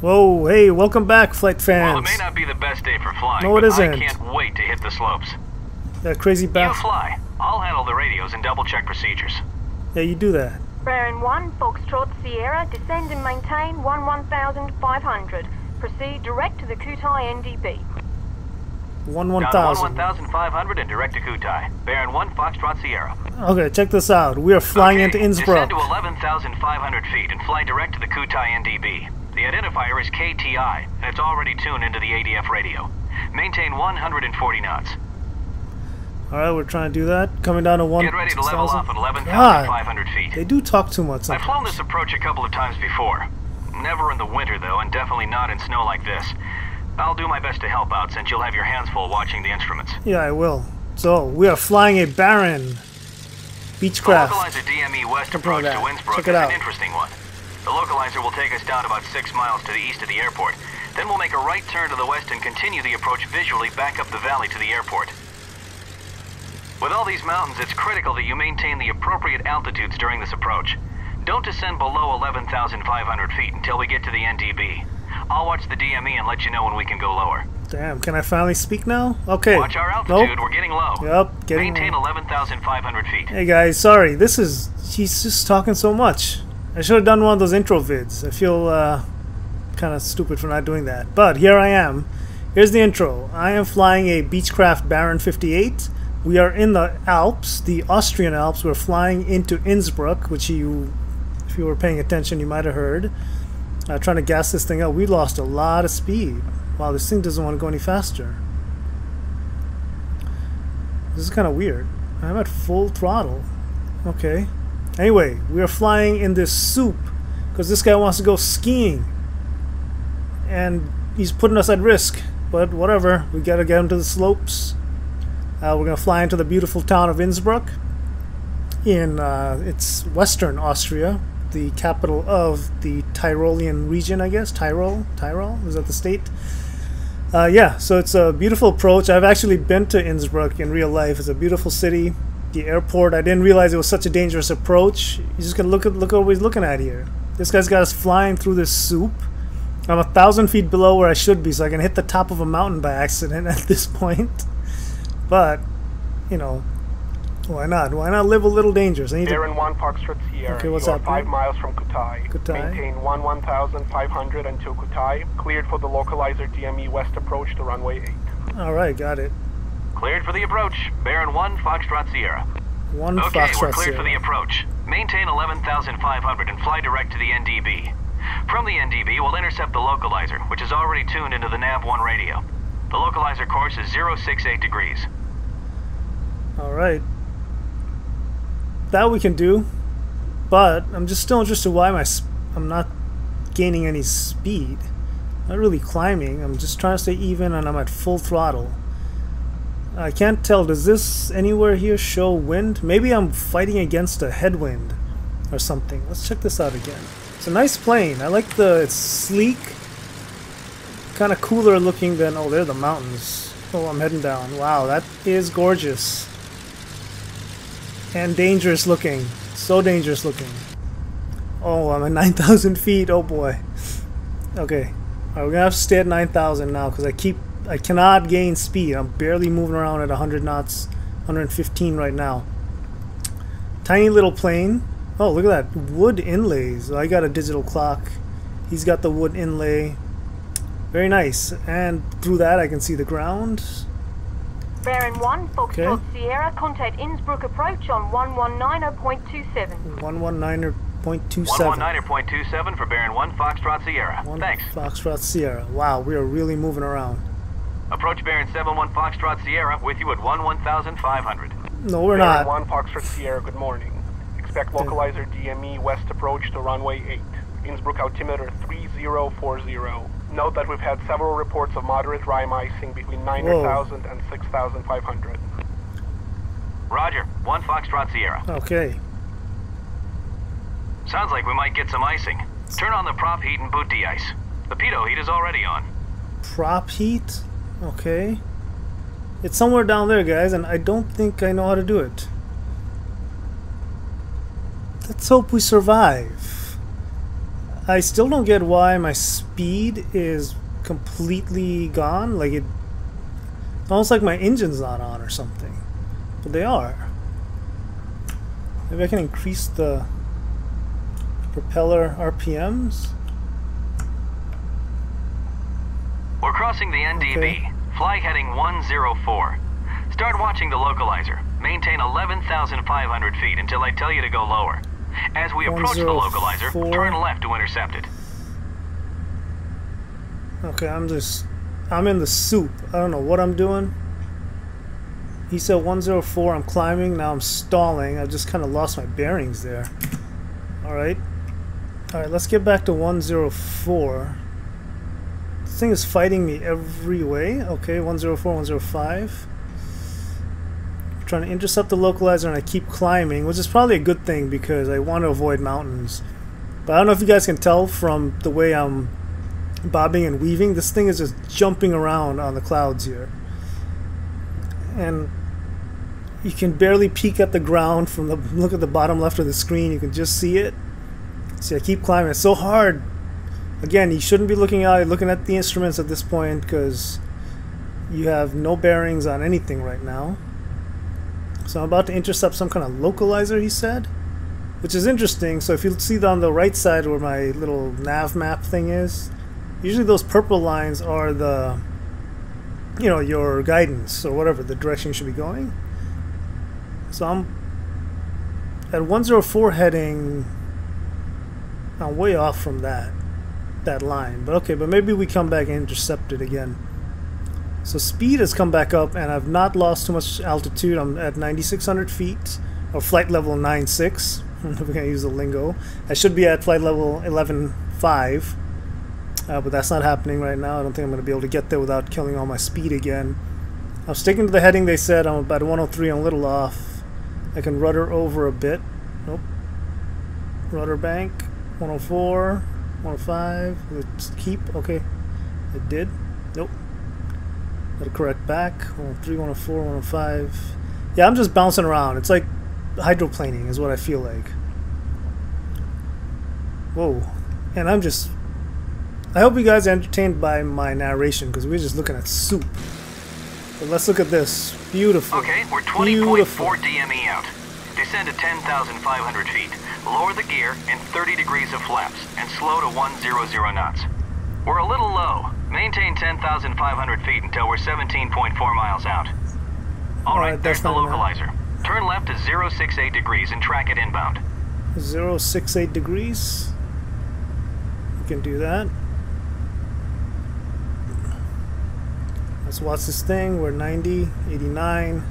Whoa, hey, welcome back, flight fans. Well, it may not be the best day for flying, no, it but isn't. I can't wait to hit the slopes. That crazy You bastard. fly. I'll handle the radios and double-check procedures. Yeah, you do that. Baron 1, Foxtrot Sierra, descend and maintain 11,500. Proceed direct to the Kutai NDB. 1,000. 11,500 and direct to Kutai. Baron 1, Foxtrot Sierra. Okay, check this out. We are flying into Innsbruck. Descend to 11,500 feet and fly direct to the Kutai NDB. The identifier is KTI, and it's already tuned into the ADF radio. Maintain 140 knots. Alright, we're trying to do that. Coming down to 1,000. Get ready to level off at 11,500 feet. They do talk too much sometimes. I've flown this approach a couple of times before. Never in the winter, though, and definitely not in snow like this. I'll do my best to help out, since you'll have your hands full watching the instruments. Yeah, I will. So, we are flying a Baron. Beechcraft. The localizer DME West approach to Innsbruck is an interesting one. The localizer will take us down about 6 miles to the east of the airport. Then we'll make a right turn to the west and continue the approach visually back up the valley to the airport. With all these mountains, it's critical that you maintain the appropriate altitudes during this approach. Don't descend below 11,500 feet until we get to the NDB. I'll watch the DME and let you know when we can go lower. Damn, can I finally speak now? Okay. Watch our altitude, we're getting low. Yep, getting Maintain 11,500 feet. Hey guys, sorry, she's just talking so much. I should have done one of those intro vids. I feel kind of stupid for not doing that. But here I am. Here's the intro. I am flying a Beechcraft Baron 58. We are in the Alps, the Austrian Alps. We're flying into Innsbruck, which if you were paying attention, you might have heard. Trying to gas this thing up. We lost a lot of speed. Wow, this thing doesn't want to go any faster. This is kind of weird. I'm at full throttle. Okay. Anyway, we are flying in this soup because this guy wants to go skiing. And he's putting us at risk. But whatever, we gotta get him to the slopes. We're gonna fly into the beautiful town of Innsbruck. It's western Austria, the capital of the Tyrolean region, I guess. Tyrol? Is that the state? Yeah, so it's a beautiful approach. I've actually been to Innsbruck in real life. It's a beautiful city. The airport, I didn't realize it was such a dangerous approach. You just gotta look what we're looking at here. This guy's got us flying through this soup. I'm 1,000 feet below where I should be, so I can hit the top of a mountain by accident at this point. But, you know, why not? Why not live a little dangerous? Baron 1, Foxtrot Sierra. Okay, what's you are up? 5 miles from Kutai. Maintain 11,500 until Kutai. Cleared for the localizer DME West approach to runway 8. Alright, got it. Cleared for the approach. Baron 1, Foxtrot Sierra. Okay, we're cleared for the approach. Maintain 11,500 and fly direct to the NDB. From the NDB, we'll intercept the localizer, which is already tuned into the nav1 radio. The localizer course is 068 degrees. Alright. That we can do. But I'm just still interested why I'm not gaining any speed. Not really climbing. I'm just trying to stay even and I'm at full throttle. I can't tell. Does this anywhere here show wind? Maybe I'm fighting against a headwind or something. Let's check this out again. It's a nice plane. I like it's sleek. Kind of cooler looking than... Oh, there are the mountains. Oh, I'm heading down. Wow, that is gorgeous. And dangerous looking. So dangerous looking. Oh, I'm at 9,000 feet. Oh boy. Okay. Alright, we're gonna have to stay at 9,000 now because I cannot gain speed. I'm barely moving around at 100 knots, 115 right now. Tiny little plane. Oh, look at that. Wood inlays. I got a digital clock. He's got the wood inlay. Very nice. And through that I can see the ground. Baron 1, Foxtrot Sierra, contact Innsbruck approach on 119.27. 119.27. 119.27 for Baron 1, Foxtrot Sierra. Thanks. Foxtrot Sierra. Wow, we are really moving around. Approach Baron 71 Foxtrot Sierra with you at 11,500. No, we're Baron not. 1, Foxtrot Sierra, good morning. Expect localizer DME West approach to runway 8. Innsbruck altimeter 3040. Note that we've had several reports of moderate rime icing between 9,000 and 6,500. Roger. 1 Foxtrot Sierra. Okay. Sounds like we might get some icing. Turn on the prop heat and boot de-ice. The pitot heat is already on. Prop heat? Okay. It's somewhere down there, guys, and I don't think I know how to do it. Let's hope we survive. I still don't get why my speed is completely gone. Like it's almost like my engine's not on or something. But they are. Maybe I can increase the propeller RPMs. We're crossing the NDB. Okay. Fly heading 104. Start watching the localizer. Maintain 11,500 feet until I tell you to go lower. As we approach the localizer, turn left to intercept it. Okay, I'm in the soup. I don't know what I'm doing. He said 104, I'm climbing, now I'm stalling. I just kind of lost my bearings there. Alright. Alright, let's get back to 104. This thing is fighting me every way. Okay, 104, 105. I'm trying to intercept the localizer and I keep climbing, which is probably a good thing because I want to avoid mountains. But I don't know if you guys can tell from the way I'm bobbing and weaving. This thing is just jumping around on the clouds here. And you can barely peek at the ground from the look at the bottom left of the screen. You can just see it. See, I keep climbing. It's so hard. Again, you shouldn't be looking out. You're looking at the instruments at this point because you have no bearings on anything right now. So I'm about to intercept some kind of localizer, he said, which is interesting. So if you see on the right side where my little nav map thing is, usually those purple lines are the, you know, your guidance or whatever, the direction you should be going. So I'm at 104 heading. I'm way off from that line, but okay. But maybe we come back and intercept it again. So speed has come back up, and I've not lost too much altitude. I'm at 9,600 feet, or flight level 9.6. I don't know if we're gonna use the lingo. I should be at flight level 11.5. But that's not happening right now. I don't think I'm going to be able to get there without killing all my speed again. I'm sticking to the heading they said. I'm about 103. I'm a little off. I can rudder over a bit. Nope. Rudder bank. 104. 105. Let's keep. Okay. It did. Nope. Gotta correct back. 103, 104, 105. Yeah, I'm just bouncing around. It's like hydroplaning is what I feel like. Whoa. And I'm just... I hope you guys are entertained by my narration because we're just looking at soup. But let's look at this. Beautiful. Okay, we're 20.4 DME out. Descend to 10,500 feet. Lower the gear and 30 degrees of flaps and slow to 100 knots. We're a little low. Maintain 10,500 feet until we're 17.4 miles out. Alright, there's the localizer. Turn left to 068 degrees and track it inbound. 068 degrees. We can do that. Let's watch this thing. We're 90, 89.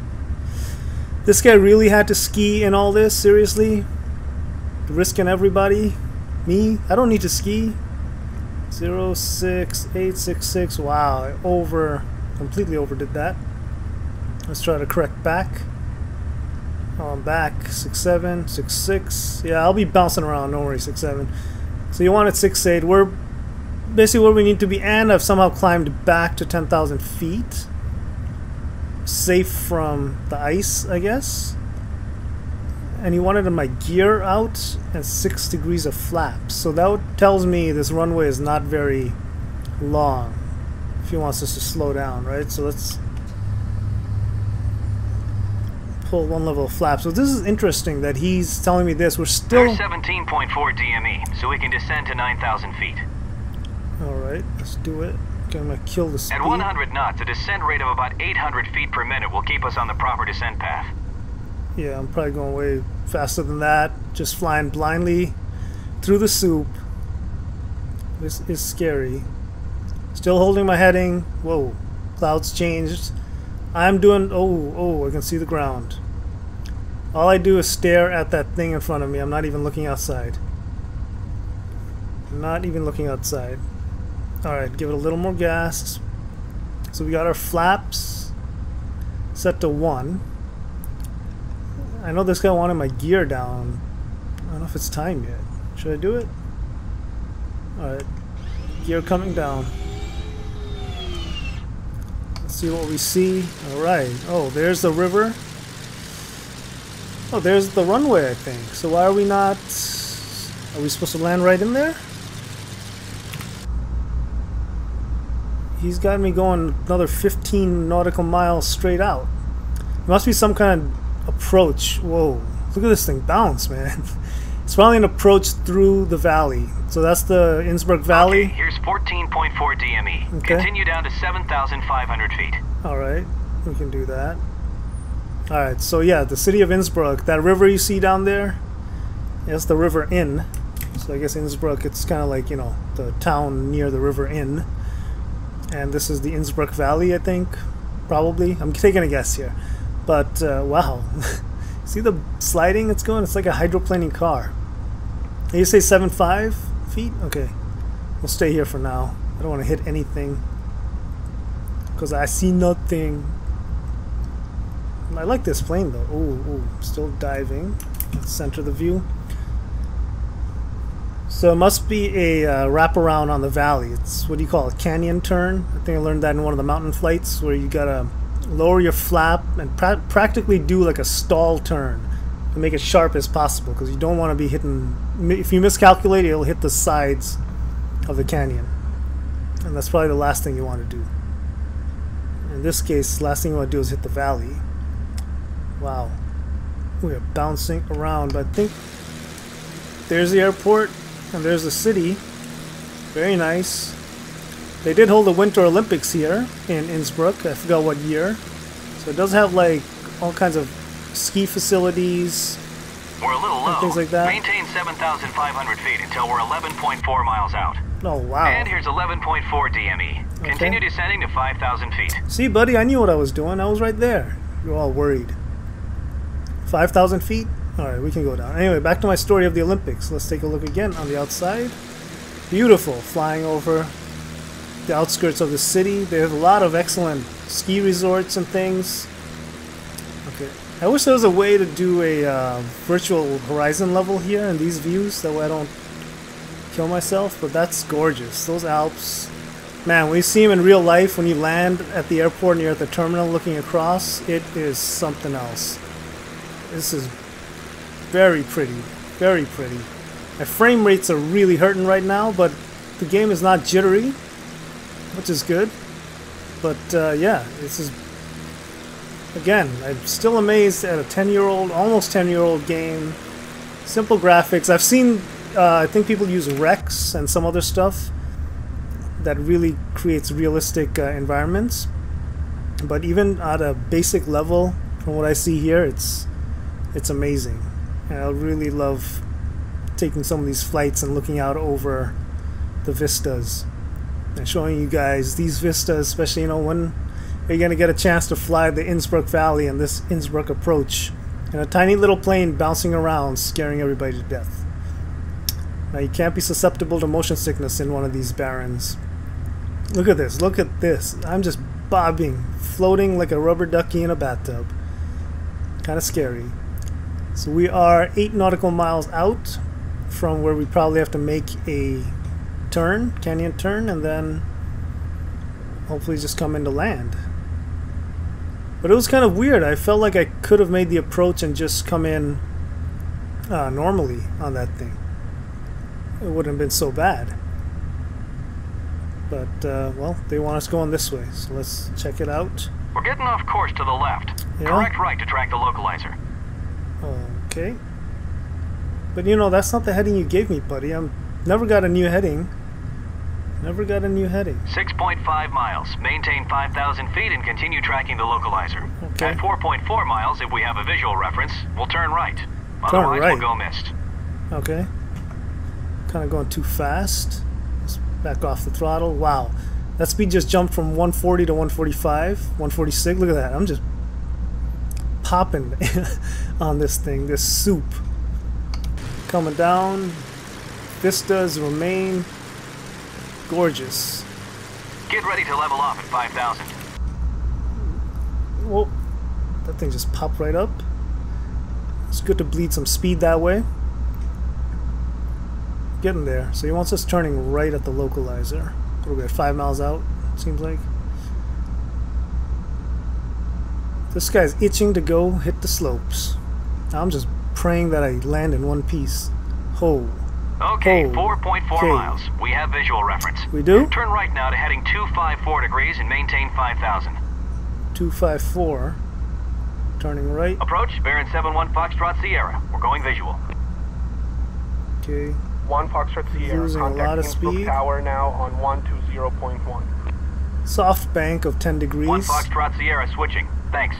This guy really had to ski in all this? Seriously? Risking everybody? Me? I don't need to ski. 06866. Wow, I completely overdid that. Let's try to correct back. Oh, I'm back. 67, 66. Yeah, I'll be bouncing around. Don't worry, 67. So you wanted 68. We're basically where we need to be, and I've somehow climbed back to 10,000 feet. Safe from the ice, I guess. And he wanted my gear out and 6 degrees of flaps. So that tells me this runway is not very long if he wants us to slow down, right? So let's pull one level of flaps. So this is interesting that he's telling me this. We're still... There's 17.4 DME, so we can descend to 9,000 feet. Alright, let's do it. Okay, I'm going to kill the speed. At 100 knots, a descent rate of about 800 feet per minute will keep us on the proper descent path. Yeah, I'm probably going way faster than that. Just flying blindly through the soup. This is scary. Still holding my heading. Whoa, clouds changed. I'm doing... Oh, I can see the ground. All I do is stare at that thing in front of me. I'm not even looking outside. Not even looking outside. Alright, give it a little more gas. So we got our flaps set to 1. I know this guy wanted my gear down. I don't know if it's time yet. Should I do it? Alright. Gear coming down. Let's see what we see. Alright. Oh, there's the river. Oh, there's the runway, I think. So why are we not... Are we supposed to land right in there? he's got me going another 15 nautical miles straight out. There must be some kind of approach. Whoa, look at this thing bounce, man. It's probably an approach through the valley. So that's the Innsbruck Valley. Okay, here's 14.4 DME. Okay. Continue down to 7,500 feet. Alright, we can do that. Alright, so yeah, the city of Innsbruck. That river you see down there, that's the River Inn. So I guess Innsbruck, it's kind of like, you know, the town near the River Inn. And this is the Innsbruck Valley, I think. Probably. I'm taking a guess here. But, wow. See the sliding it's going? It's like a hydroplaning car. You say 7.5 feet? Okay. We'll stay here for now. I don't want to hit anything. Because I see nothing. I like this plane though. Ooh, still diving. Let's center the view. So it must be a wraparound on the valley. It's, what do you call it, canyon turn? I think I learned that in one of the mountain flights, where you gotta lower your flap and practically do like a stall turn to make it sharp as possible, because you don't want to be hitting, if you miscalculate, it'll hit the sides of the canyon, and that's probably the last thing you want to do. In this case, the last thing you want to do is hit the valley. Wow, we are bouncing around, but I think there's the airport and there's the city. Very nice. They did hold the Winter Olympics here in Innsbruck. I forgot what year. So it does have like all kinds of ski facilities. We're a little low. Things like that. Maintain 7,500 feet until we're 11.4 miles out. Oh, wow. And here's 11.4 DME. Okay. Continue descending to 5,000 feet. See, buddy, I knew what I was doing. I was right there. You're all worried. 5,000 feet? Alright, we can go down. Anyway, back to my story of the Olympics. Let's take a look again on the outside. Beautiful. Flying over the outskirts of the city. They have a lot of excellent ski resorts and things. Okay. I wish there was a way to do a virtual horizon level here in these views. That way I don't kill myself. But that's gorgeous. Those Alps. Man, when you see them in real life, when you land at the airport and you're at the terminal looking across, it is something else. This is very pretty. Very pretty. My frame rates are really hurting right now, but the game is not jittery, which is good. But yeah, this is, again, I'm still amazed at a 10-year-old, almost 10-year-old game. Simple graphics. I've seen, I think people use Rex and some other stuff that really creates realistic environments. But even at a basic level, from what I see here, it's amazing. And I really love taking some of these flights and looking out over the vistas and showing you guys these vistas, especially, you know, when you're going to get a chance to fly the Innsbruck Valley and this Innsbruck approach in a tiny little plane bouncing around, scaring everybody to death. Now, you can't be susceptible to motion sickness in one of these Barons. Look at this. Look at this. I'm just bobbing, floating like a rubber ducky in a bathtub. Kind of scary. So we are 8 nautical miles out from where we probably have to make a turn, canyon turn, and then hopefully just come into land. But it was kind of weird. I felt like I could have made the approach and just come in normally on that thing. It wouldn't have been so bad. But, well, they want us going this way, so let's check it out. We're getting off course to the left. Yeah? Correct right to track the localizer. Okay. But you know, that's not the heading you gave me, buddy. I'm never got a new heading. Never got a new heading. 6.5 miles. Maintain 5,000 feet and continue tracking the localizer. Okay. At 4.4 miles, if we have a visual reference, we'll turn right. Turn Otherwise, right. we'll go missed. Okay. Kind of going too fast. Let's back off the throttle. Wow. That speed just jumped from 140 to 145, 146. Look at that. I'm just popping on this thing, this soup. Coming down. Vistas remain gorgeous. Get ready to level off at 5,000. Whoa. That thing just popped right up. It's good to bleed some speed that way. Getting there. So he wants us turning right at the localizer. What are we at, 5 miles out, seems like. This guy's itching to go hit the slopes. Now I'm just praying that I land in one piece. Oh, Okay, Oh, 4.4 okay. miles. We have visual reference. We do? Turn right now to heading 254 degrees and maintain 5,000. 254. Turning right. Approach, Baron 71 Foxtrot Sierra. We're going visual. Okay. 1 Foxtrot Sierra. Losing a Contact lot of Innsbruck speed. Tower now on 120.1. Soft bank of 10 degrees. 1 Foxtrot Sierra switching. Thanks.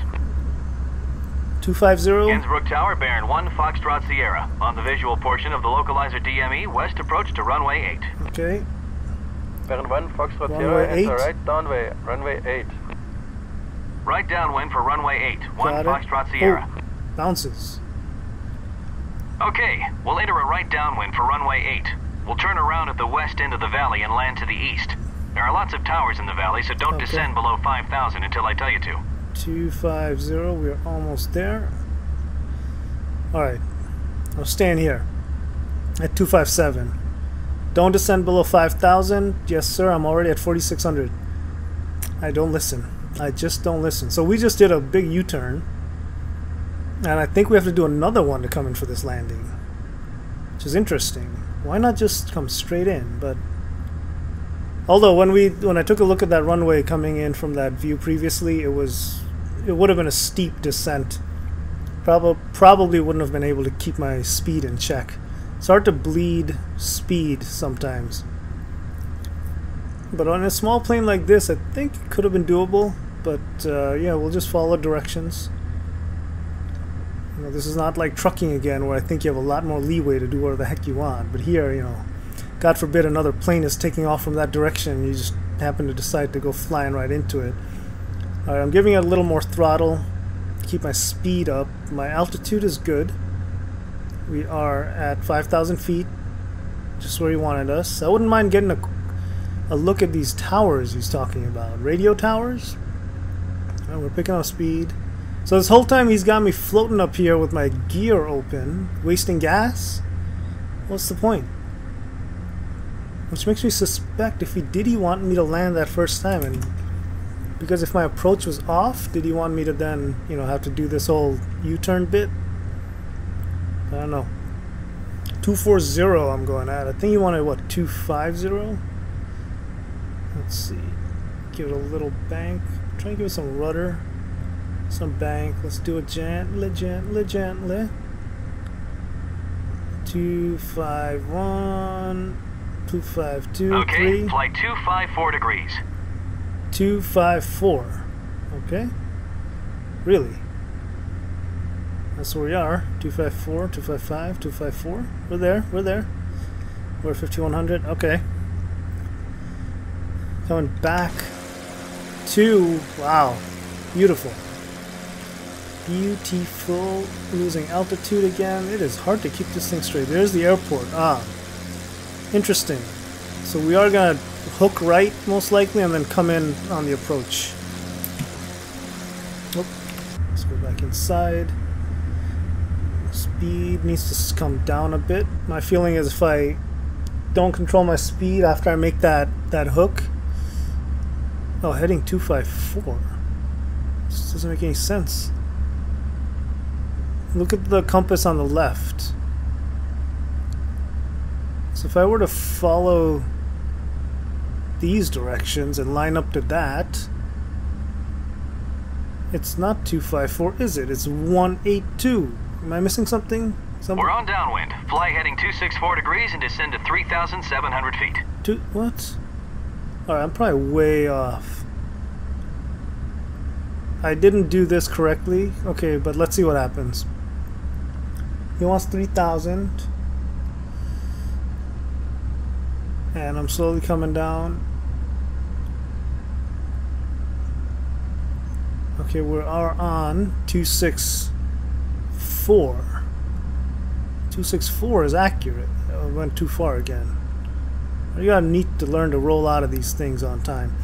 250. Innsbruck Tower, Baron 1 Foxtrot Sierra. On the visual portion of the localizer DME, west approach to runway 8. Okay. Baron 1 Foxtrot Runway Sierra, enter 8. right downway, runway 8. Right downwind for runway 8. 1 Got it. Foxtrot Sierra. Oh, bounces. Okay, we'll enter a right downwind for runway 8. We'll turn around at the west end of the valley and land to the east. There are lots of towers in the valley, so don't Okay. descend below 5,000 until I tell you to. 250. We're almost there. Alright. I'm staying here. At 257. Don't descend below 5,000. Yes, sir. I'm already at 4,600. I don't listen. I just don't listen. So we just did a big U-turn. And I think we have to do another one to come in for this landing. Which is interesting. Why not just come straight in? But although when I took a look at that runway coming in from that view previously, it would have been a steep descent. Probably wouldn't have been able to keep my speed in check. It's hard to bleed speed sometimes. But on a small plane like this, I think it could have been doable. But yeah, we'll just follow directions. You know, this is not like trucking again, where I think you have a lot more leeway to do whatever the heck you want. But here, you know, God forbid another plane is taking off from that direction and you just happen to decide to go flying right into it. Alright, I'm giving it a little more throttle. Keep my speed up. My altitude is good. We are at 5,000 feet. Just where he wanted us. I wouldn't mind getting a look at these towers he's talking about. Radio towers? Alright, we're picking up speed. So this whole time he's got me floating up here with my gear open, wasting gas? What's the point? Which makes me suspect if did he want me to land that first time, and because if my approach was off, did he want me to then, you know, have to do this whole U-turn bit? I don't know. 240 I'm going at. I think he wanted what, 250? Let's see. Give it a little bank. Try and give it some rudder. Some bank. Let's do it gently, gently, gently. 251, 252, Okay, 3. flight 254 degrees. 254. Okay. Really? That's where we are. 254, 255, 254. We're there. We're there. We're 5100. Okay. Coming back to... Wow. Beautiful. Beautiful. Losing altitude again. It is hard to keep this thing straight. There's the airport. Ah. Interesting. So we are going to hook right, most likely, and then come in on the approach. Oh. Let's go back inside. Speed needs to come down a bit. My feeling is if I don't control my speed after I make that hook... Oh, heading 254. This doesn't make any sense. Look at the compass on the left. So if I were to follow these directions and line up to that, it's not 254, is it? It's 182. Am I missing something? We're on downwind. Fly heading 264 degrees and descend to 3,700 feet. What? Alright, I'm probably way off. I didn't do this correctly. Okay, but let's see what happens. He wants 3,000. And I'm slowly coming down. Okay, we are on 264. 264 is accurate. I went too far again. You gotta need to learn to roll out of these things on time.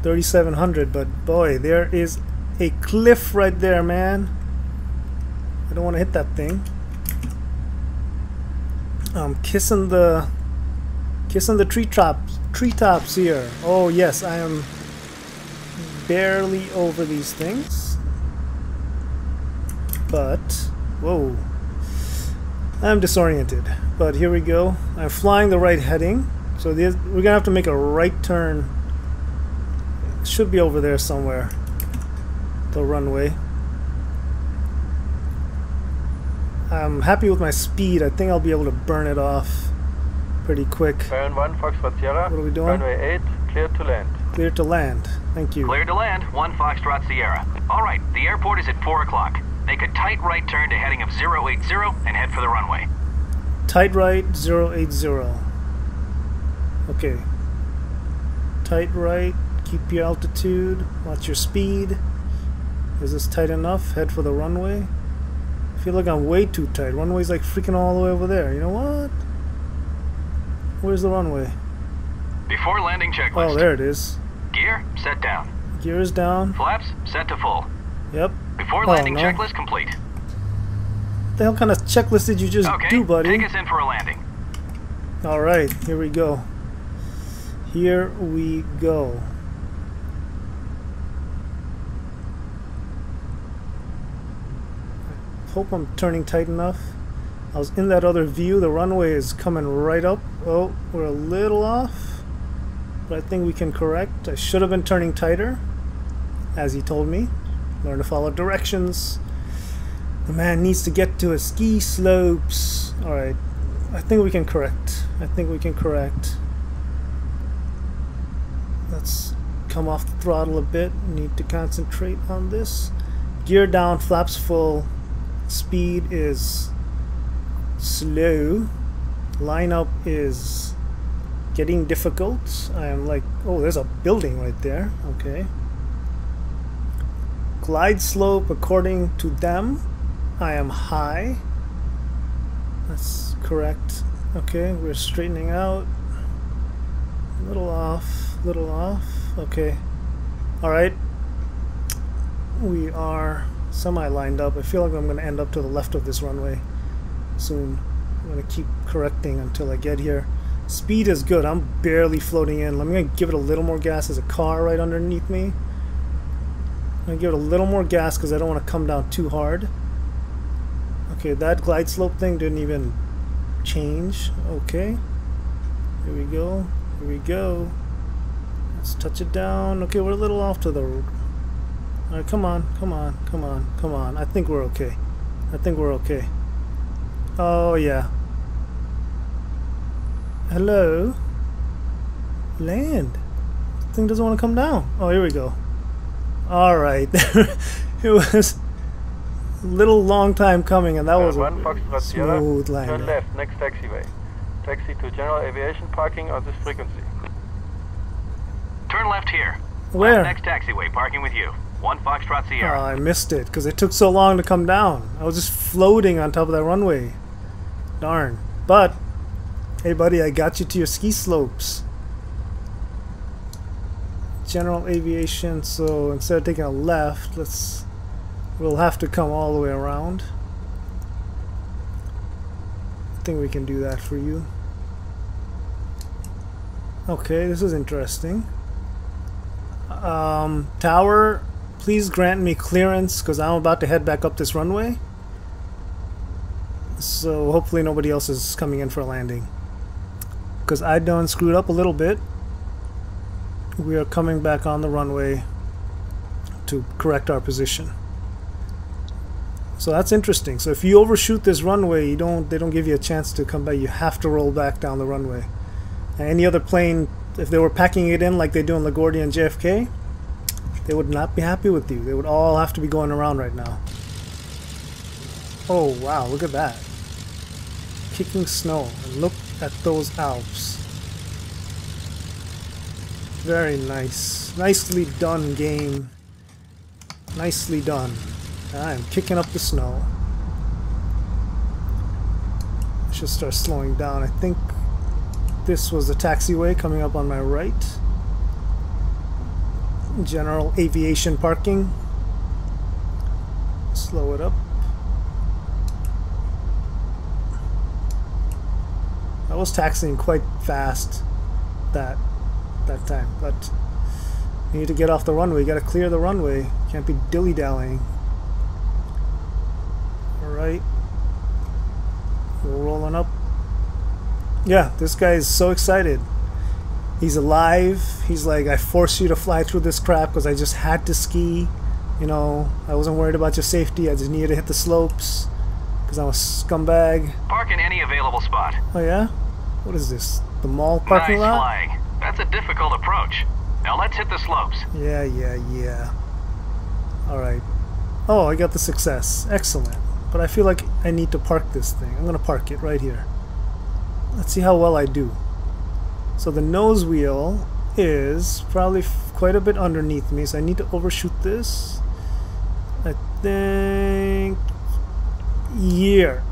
3,700, but boy, there is a cliff right there, man. I don't want to hit that thing. I'm kissing the treetops here. Oh yes, I am barely over these things. But whoa, I'm disoriented, but here we go. I'm flying the right heading, so we're gonna have to make a right turn. It should be over there somewhere, the runway. I'm happy with my speed. I think I'll be able to burn it off pretty quick. Baron 1, Foxtrot Sierra. What are we doing? Runway 8, clear to land. Clear to land. Thank you. Clear to land, 1 Foxtrot Sierra. All right, the airport is at 4 o'clock. Make a tight right turn to heading of 080 and head for the runway. Tight right, 080. Okay. Tight right, keep your altitude, watch your speed. Is this tight enough? Head for the runway. I feel like I'm way too tight. Runway's like freaking all the way over there. You know what? Where's the runway? Before landing checklist. Oh, there it is. Gear, set down. Gear is down. Flaps, set to full. Yep. Before landing checklist complete. What the hell kind of checklist did you just do, buddy? Take us in for a landing. Alright, here we go. Here we go. Hope I'm turning tight enough. I was in that other view. The runway is coming right up. Oh, we're a little off, but I think we can correct. I should have been turning tighter, as he told me. Learn to follow directions. The man needs to get to his ski slopes. Alright, I think we can correct. I think we can correct. Let's come off the throttle a bit. Need to concentrate on this. Gear down, flaps full. Speed is slow. Lineup is getting difficult. I am like, oh, there's a building right there. Okay. Glide slope, according to them, I am high. That's correct. Okay, we're straightening out. A little off, little off. Okay. Alright. We are semi-lined up. I feel like I'm going to end up to the left of this runway soon. I'm going to keep correcting until I get here. Speed is good. I'm barely floating in. I'm going to give it a little more gas. There's a car right underneath me. I'm going to give it a little more gas because I don't want to come down too hard. Okay, that glide slope thing didn't even change. Okay. Here we go. Here we go. Let's touch it down. Okay, we're a little off to the road. Alright, come on, come on, come on, come on. I think we're okay. I think we're okay. Oh, yeah. Hello? Land. This thing doesn't want to come down. Oh, here we go. Alright. It was a little long time coming, and that was a smooth landing. Turn left, next taxiway. Taxi to general aviation parking on this frequency. Turn left here. Where? Next taxiway, parking with you. 1 Foxtrot Sierra. Oh, I missed it because it took so long to come down. I was just floating on top of that runway. Darn. But, hey buddy, I got you to your ski slopes. General aviation, so instead of taking a left, we'll have to come all the way around. I think we can do that for you. Okay, this is interesting. Tower, please grant me clearance because I'm about to head back up this runway. So hopefully nobody else is coming in for a landing. Because I done screwed up a little bit. We are coming back on the runway to correct our position. So that's interesting. So if you overshoot this runway, they don't give you a chance to come back. You have to roll back down the runway. And any other plane, if they were packing it in like they do in LaGuardia and JFK, they would not be happy with you. They would all have to be going around right now. Oh wow, look at that. Kicking snow. And look at those Alps. Very nice. Nicely done, game. Nicely done. I'm kicking up the snow. I should start slowing down. I think this was the taxiway coming up on my right. General aviation parking. Slow it up. I was taxiing quite fast that time, but you need to get off the runway. You got to clear the runway. Can't be dilly-dallying. Alright. We're rolling up. Yeah, this guy is so excited. He's alive. He's like, I forced you to fly through this crap because I just had to ski. You know, I wasn't worried about your safety. I just needed to hit the slopes because I'm a scumbag. Park in any available spot. Oh yeah? What is this? The mall parking lot? Nice flying. That's a difficult approach. Now let's hit the slopes. Yeah. Alright. Oh, I got the success. Excellent. But I feel like I need to park this thing. I'm going to park it right here. Let's see how well I do. So the nose wheel is probably quite a bit underneath me, so I need to overshoot this. I think... Yeah.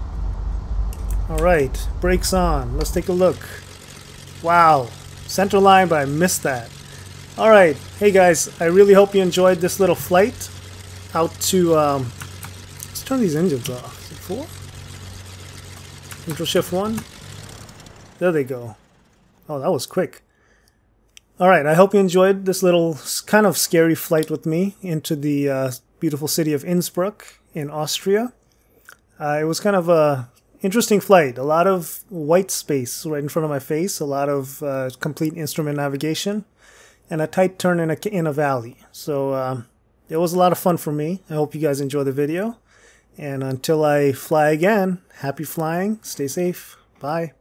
Alright, brakes on. Let's take a look. Wow. Center line, but I missed that. Alright, hey guys, I really hope you enjoyed this little flight out to, let's turn these engines off. Is it 4? Control Shift 1. There they go. Oh, that was quick. Alright, I hope you enjoyed this little kind of scary flight with me into the beautiful city of Innsbruck in Austria. It was kind of a interesting flight. A lot of white space right in front of my face, a lot of complete instrument navigation, and a tight turn in a valley. So it was a lot of fun for me. I hope you guys enjoy the video. And until I fly again, happy flying, stay safe, bye.